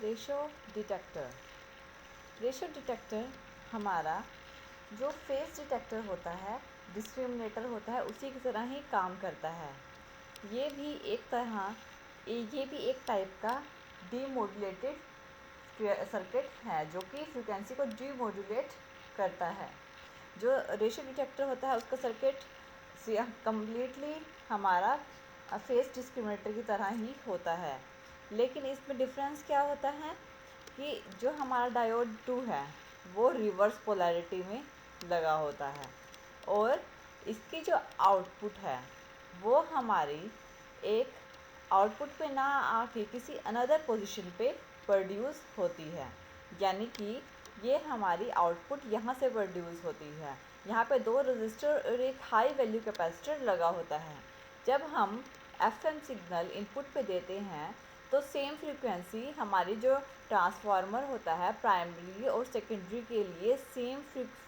Ratio detector. Ratio detector हमारा जो face detector होता है, डिस्क्रिमिनेटर होता है, उसी की तरह ही काम करता है। ये भी एक टाइप का डीमोडुलेटेड सर्किट है जो कि फ्रीक्वेंसी को डीमोडुलेट करता है। जो रेशो डिटेक्टर होता है उसका सर्किट कम्प्लीटली हमारा फेस डिस्क्रिमिनेटर की तरह ही होता है, लेकिन इसमें डिफरेंस क्या होता है कि जो हमारा डायोड 2 है वो रिवर्स पोलैरिटी में लगा होता है और इसकी जो आउटपुट है वो हमारी एक आउटपुट पे ना आके किसी अनदर पोजीशन पे प्रोड्यूस होती है, यानी कि ये हमारी आउटपुट यहाँ से प्रोड्यूस होती है। यहाँ पे 2 रजिस्टर और एक हाई वैल्यू कैपेसिटर लगा होता है। जब हम एफएम सिग्नल इनपुट पे देते हैं तो सेम फ्रीक्वेंसी हमारी जो ट्रांसफार्मर होता है प्राइमरी और सेकेंडरी के लिए सेम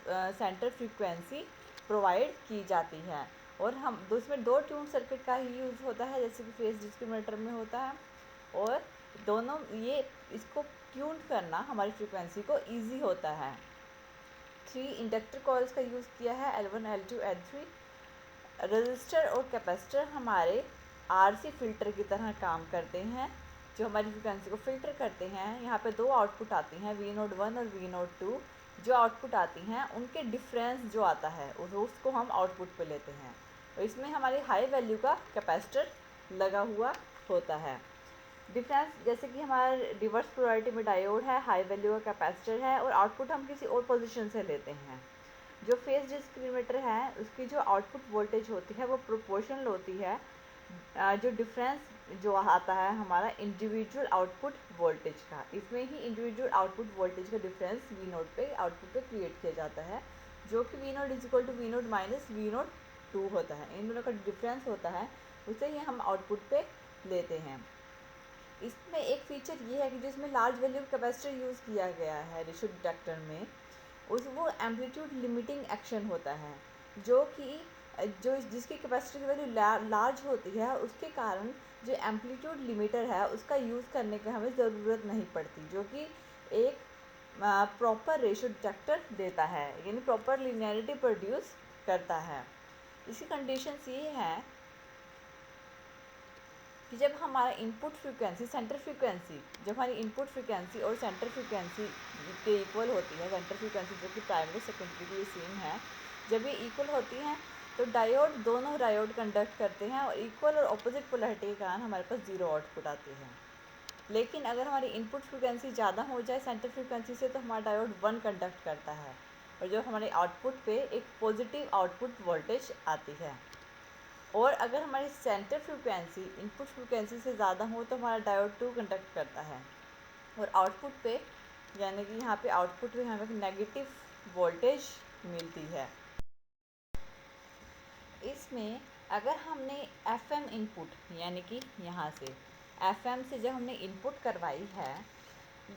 सेंटर फ्रीक्वेंसी प्रोवाइड की जाती है और हम उसमें 2 ट्यून सर्किट का ही यूज़ होता है जैसे कि फेस डिस्क्रिमिनेटर में होता है। और दोनों ये इसको ट्यून करना हमारी फ्रीक्वेंसी को इजी होता है। 3 इंडक्टर कॉइल्स का यूज़ किया है, L1 L2 L3। रजिस्टर और कैपेसिटर हमारे आरसी फ़िल्टर की तरह काम करते हैं जो हमारी फ्रीक्वेंसी को फ़िल्टर करते हैं। यहाँ पे 2 आउटपुट आती हैं, V0 1 और V0 2। जो आउटपुट आती हैं उनके डिफरेंस जो आता है उसको हम आउटपुट पे लेते हैं और इसमें हमारी हाई वैल्यू का कैपेसिटर लगा हुआ होता है। डिफरेंस जैसे कि हमारा रिवर्स पोलैरिटी में डायोड है, हाई वैल्यू का कैपेसिटर है और आउटपुट हम किसी और पोजीशन से लेते हैं। जो फेस डिस्क्रिमिनेटर है उसकी जो आउटपुट वोल्टेज होती है वो प्रोपोर्शनल होती है जो डिफरेंस जो आता है हमारा इंडिविजुअल आउटपुट वोल्टेज का। इसमें ही इंडिविजुअल आउटपुट वोल्टेज का डिफरेंस वी नोट पे आउटपुट पे क्रिएट किया जाता है जो कि V naught is equal to V naught minus V naught 2 होता है। इन दोनों का डिफरेंस होता है उसे ही हम आउटपुट पे लेते हैं। इसमें एक फीचर ये है कि जिसमें लार्ज वैल्यू कैपेसिटर यूज़ किया गया है रेशो डिटेक्टर में, वो एम्पलीट्यूड लिमिटिंग एक्शन होता है जो कि जिसकी कैपेसिटी की वैल्यू लार्ज होती है उसके कारण जो एम्पलीट्यूड लिमिटर है उसका यूज़ करने की हमें ज़रूरत नहीं पड़ती, जो कि एक प्रॉपर रेशो डिटेक्टर देता है, यानी प्रॉपर लिनियरिटी प्रोड्यूस करता है। इसकी कंडीशंस ये है कि जब हमारा इनपुट फ्रीक्वेंसी सेंटर फ्रीक्वेंसी जब हमारी इनपुट फ्रीक्वेंसी और सेंटर फ्रीक्वेंसी के इक्वल होती है, सेंटर फ्रीक्वेंसी जो कि प्राइमरी सेकेंडरी के लिए सेम है, जब ये इक्वल होती हैं तो दोनों डायोड कंडक्ट करते हैं और इक्वल और ऑपोजिट पोलैरिटी के कारण हमारे पास 0 आउटपुट आती है। लेकिन अगर हमारी इनपुट फ्रीक्वेंसी ज़्यादा हो जाए सेंटर फ्रीक्वेंसी से तो हमारा डायोड 1 कंडक्ट करता है और जो हमारे आउटपुट पे एक पॉजिटिव आउटपुट वोल्टेज आती है। और अगर हमारी सेंटर फ्रीक्वेंसी इनपुट फ्रीक्वेंसी से ज़्यादा हो तो हमारा डायोड 2 कंडक्ट करता है और आउटपुट पे यानी कि यहाँ पे आउटपुट पे हमें नेगेटिव वोल्टेज मिलती है। इसमें अगर हमने एफएम इनपुट यानी कि यहाँ से एफएम से जब हमने इनपुट करवाई है,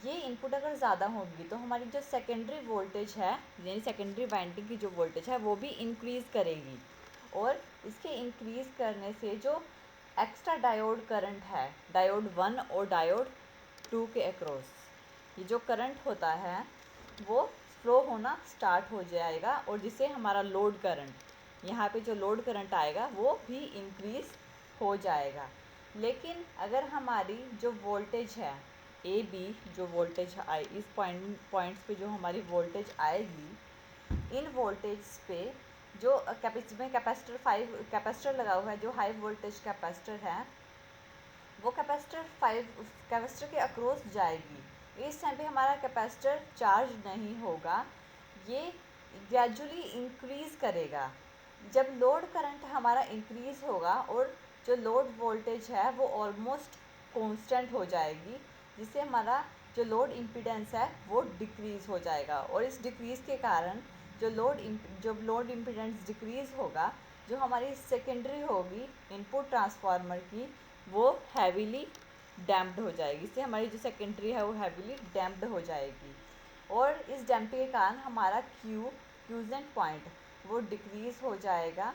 ये इनपुट अगर ज़्यादा होगी तो हमारी जो सेकेंडरी वोल्टेज है यानी सेकेंडरी वाइंडिंग की जो वोल्टेज है वो भी इंक्रीज़ करेगी और इसके इंक्रीज़ करने से जो एक्स्ट्रा डायोड करंट है डायोड 1 और डायोड 2 के अक्रॉस ये जो करंट होता है वो फ्लो होना स्टार्ट हो जाएगा और जिससे हमारा लोड करंट यहाँ पे जो लोड करंट आएगा वो भी इंक्रीज़ हो जाएगा। लेकिन अगर हमारी जो वोल्टेज है ए बी जो वोल्टेज आए इस पॉइंट्स पे जो हमारी वोल्टेज आएगी, इन वोल्टेज पे जो कैपेसिटर 5 कैपेसिटर लगा हुआ है जो हाई वोल्टेज कैपेसिटर है वो कैपेसिटर के अक्रॉस जाएगी। इस टाइम पे हमारा कैपेसिटर चार्ज नहीं होगा, ये ग्रेजुअली इंक्रीज़ करेगा। जब लोड करंट हमारा इंक्रीज़ होगा और जो लोड वोल्टेज है वो ऑलमोस्ट कांस्टेंट हो जाएगी, जिससे हमारा जो लोड इम्पीडेंस है वो डिक्रीज़ हो जाएगा और इस डिक्रीज़ के कारण जो लोड इम्पीडेंस डिक्रीज़ होगा, जो हमारी सेकेंडरी होगी इनपुट ट्रांसफार्मर की वो हैवीली डैम्प्ड हो जाएगी। इससे हमारी जो सेकेंडरी है वो हैवीली डैम्प्ड हो जाएगी और इस डैम्पिंग के कारण हमारा क्यूजेंट पॉइंट वो डिक्रीज़ हो जाएगा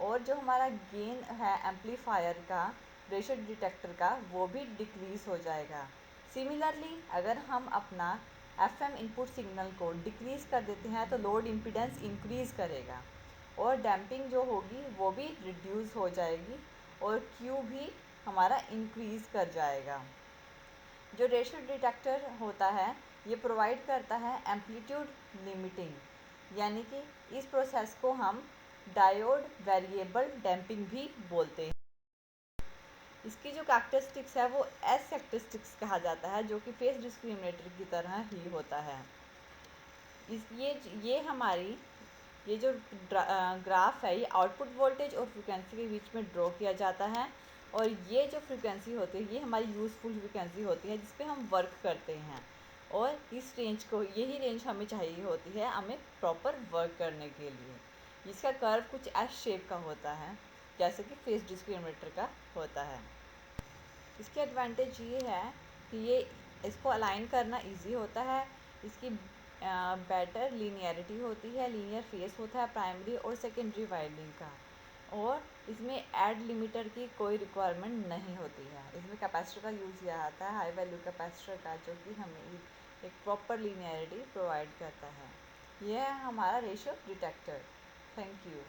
और जो हमारा गेन है एम्पलीफायर का रेशो डिटेक्टर का वो भी डिक्रीज़ हो जाएगा। सिमिलरली अगर हम अपना FM इनपुट सिग्नल को डिक्रीज़ कर देते हैं तो लोड इम्पीडेंस इंक्रीज़ करेगा और डैम्पिंग जो होगी वो भी रिड्यूस हो जाएगी और Q भी हमारा इंक्रीज़ कर जाएगा। जो रेशियो डिटेक्टर होता है ये प्रोवाइड करता है एम्पलीट्यूड लिमिटिंग, यानी कि इस प्रोसेस को हम डायोड वेरिएबल डैम्पिंग भी बोलते हैं। इसकी जो कैरेक्टरिस्टिक्स है वो एस कैरेक्टरिस्टिक्स कहा जाता है, जो कि फेस डिस्क्रिमिनेटर की तरह ही होता है। ये हमारी ये जो ग्राफ है ये आउटपुट वोल्टेज और फ्रिक्वेंसी के बीच में ड्रॉ किया जाता है और ये जो फ्रिक्वेंसी होती है ये हमारी यूज़फुल फ्रिक्वेंसी होती है जिस पे हम वर्क करते हैं और इस रेंज को यही रेंज हमें चाहिए होती है हमें प्रॉपर वर्क करने के लिए। इसका कर्व कुछ एस शेप का होता है जैसे कि फेस डिस्क्रिमिनेटर का होता है। इसकी एडवांटेज ये है कि ये इसको अलाइन करना इजी होता है, इसकी बेटर लीनियरिटी होती है, लीनियर फेस होता है प्राइमरी और सेकेंडरी वाइंडिंग का, और इसमें ऐड लिमिटर की कोई रिक्वायरमेंट नहीं होती है। इसमें कैपेसिटर का यूज़ किया जाता है, हाई वैल्यू कैपेसिटर का, जो कि हमें एक प्रॉपर लीनियरिटी प्रोवाइड करता है। यह है हमारा रेशियो डिटेक्टर। Thank you.